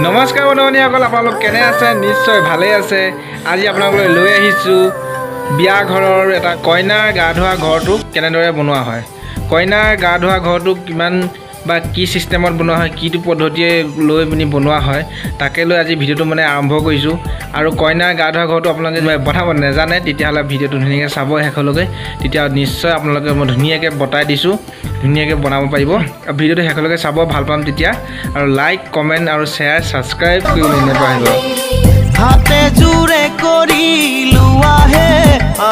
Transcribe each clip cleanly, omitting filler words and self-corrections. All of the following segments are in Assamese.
নমস্কাৰ বন্ধুসকল, আপোনালোক কেনে আছে? নিশ্চয় ভালে আছে। আজি আপোনালোকলৈ লৈ আহিছোঁ বিয়া ঘৰৰ এটা কইনাৰ গা ধোৱা ঘৰটো কেনেদৰে বনোৱা হয়। কইনাৰ গা ধোৱা ঘৰটো কিমান বা কি চিষ্টেমত বনোৱা হয়, কিটো পদ্ধতিয়ে লৈ পিনি বনোৱা হয়, তাকে লৈ আজি ভিডিঅ'টো আৰম্ভ কৰিছোঁ। আৰু কইনাৰ গা ধোৱা ঘৰটো আপোনালোকে বনাব নাজানে তেতিয়াহ'লে ভিডিঅ'টো ধুনীয়াকৈ চাব শেষলৈকে, তেতিয়া নিশ্চয় আপোনালোকে মই ধুনীয়াকৈ বতাই দিছোঁ, ধুনীয়াকৈ বনাব পাৰিব। আৰু ভিডিঅ'টো শেষলৈকে চাব, ভাল পাম তেতিয়া। আৰু লাইক, কমেণ্ট আৰু শ্বেয়াৰ, ছাবস্ক্ৰাইব কৰিবলৈ নাপাহৰিব। হাতে জুৰে কৰি লোৱাহে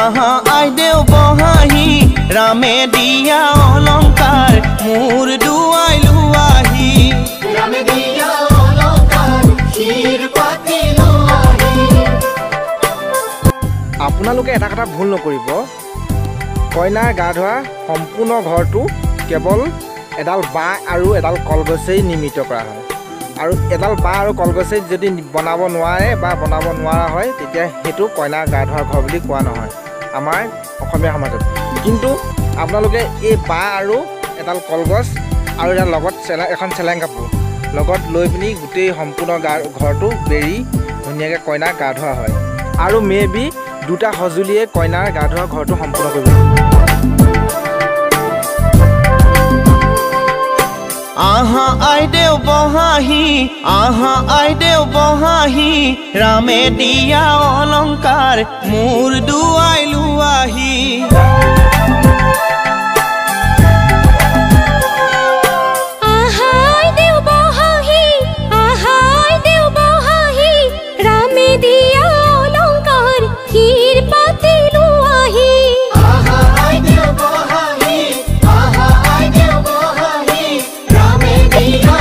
আহা আইদেউ বহাহি, ৰামে দিয়া অলংকাৰ মোৰ দুৱাই লোৱাহি, ৰামে দিয়া অলংকাৰ শিৰ পাতি লোৱাহি। আপোনালোকে এটা কথা ভুল নকৰিব, কইনাৰ গা ধোৱা সম্পূৰ্ণ ঘৰটো কেৱল এডাল বাঁহ আৰু এডাল কলগছেই নিৰ্মিত কৰা হয়। আৰু এডাল বাঁহ আৰু কলগছেই যদি বনাব নোৱাৰে বা বনাব নোৱাৰা হয়, তেতিয়া সেইটো কইনাৰ গা ধোৱা ঘৰ বুলি কোৱা নহয় আমাৰ অসমীয়া সমাজত। কিন্তু আপোনালোকে এই বাঁহ আৰু এডাল কলগছ আৰু ইয়াৰ লগত এখন চেলেং কাপোৰ লগত লৈ পিনি গোটেই সম্পূৰ্ণ ঘৰটো বেৰি ধুনীয়াকৈ কইনাৰ গা ধোৱা হয়। আৰু মেবি দুটা সঁজুলিয়ে কইনাৰ গা ধোৱা ঘৰটো সম্পূৰ্ণ কৰিব। আহা আইদেউ বহাহি, আহা আইদেউ বহাহি, ৰামে দিয়া অলংকাৰ মোৰ দুৱাই লোৱাহি।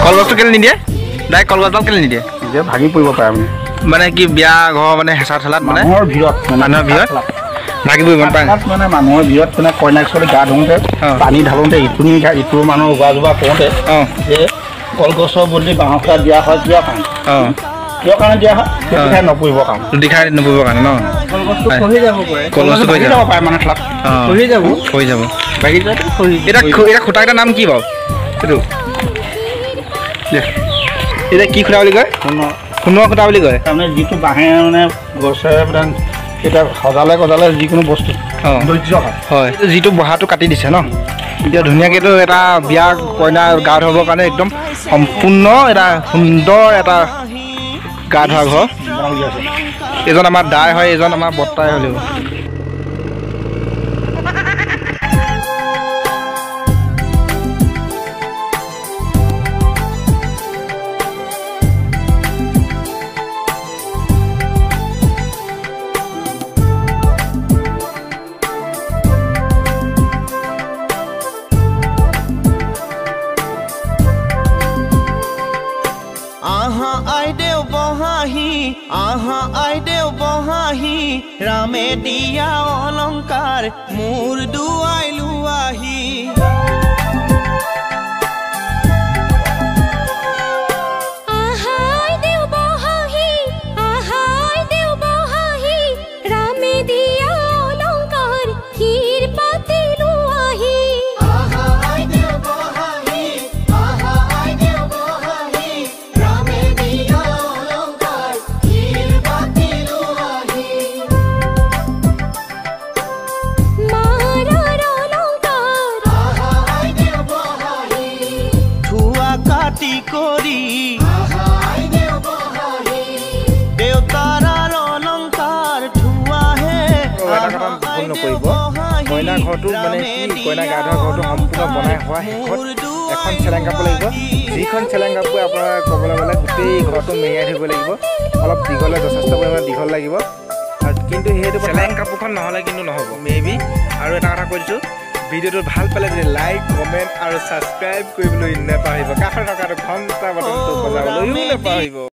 কলগছটো কেলে নিদিয়ে? ডাইৰেক্ট কলগছডাল কেলে নিদিয়ে? ভাগি পৰিব পাৰে মানে কি বিয়া ঘৰ হেঁচা ঠেলাত মানুহৰ ভিৰত ভাগি পৰিব পাৰে। মানুহৰ ভিৰত কইনাক ছোৱালী গা ধুওঁতে পানী ঢালোঁতে ইটো মানুহৰ উবা জোবা কৰোঁতে যে কলগছৰ বদলি বাঁহৰ খুটা দিয়া হয় কিয় কাৰণে? কিয় কাৰণে দিয়া হয়? খাই নপৰিবৰ কাৰণে, খাই নপৰিবৰ কাৰণে ন? কলগছটো খহি যাব পাৰে মানে ঠেলাত খহি যাব বাগি যোৱাটো খহি। এতিয়া খুটাকেইটাৰ নাম কি বাৰু? এইটো এতিয়া কি খুটা বুলি কয়? সোণৰ খুটা বুলি কয়। তাৰমানে যিটো বাঁহে গছেৰে এতিয়া সজালে যিকোনো বস্তু ধৈৰ্য হয়, যিটো বহাটো কাটি দিছে ন, এতিয়া ধুনীয়াকৈতো এটা বিয়া কইনা গা ধুবৰ কাৰণে একদম সম্পূৰ্ণ এটা সুন্দৰ এটা গা ধোৱা ঘৰ। এজন আমাৰ দাই হয়, এজন আমাৰ বৰ্তাই হ'লেও। আহা আইদেউ বহাহি, আহা আইদেউ বহাহি, ৰামে দিয়া অলংকাৰ মোৰ দুৱাই লোৱাহি। কৰি দেউতাৰ অলংকাৰ ধুৱাহে। ভুল নকৰিব, কইনা ঘৰটো কি কইনা গা ধোৱা ঘৰটো সম্পূৰ্ণ বনাই হোৱা শেষত এখন চেলেং কাপোৰ লাগিব। যিখন চেলেং কাপোৰ আপোনাৰ ক'বলৈ গ'লে গোটেই ঘৰটো মেৰিয়াই ধৰিব লাগিব। অলপ দীঘলে, যথেষ্ট পৰিমাণে দীঘল লাগিব। আৰু কিন্তু সেইটো চেলেং কাপোৰখন নহ'লে কিন্তু নহ'ব মেবি। আৰু এটা কথা কৈ দিছোঁ, ভিডিঅ'টো ভাল পালে যদি লাইক, কমেণ্ট আৰু ছাবস্ক্ৰাইব কৰিবলৈ নাপাহৰিব। কাষত থকা ঘণ্টা বটনটো বজাবলৈও নাপাহৰিব।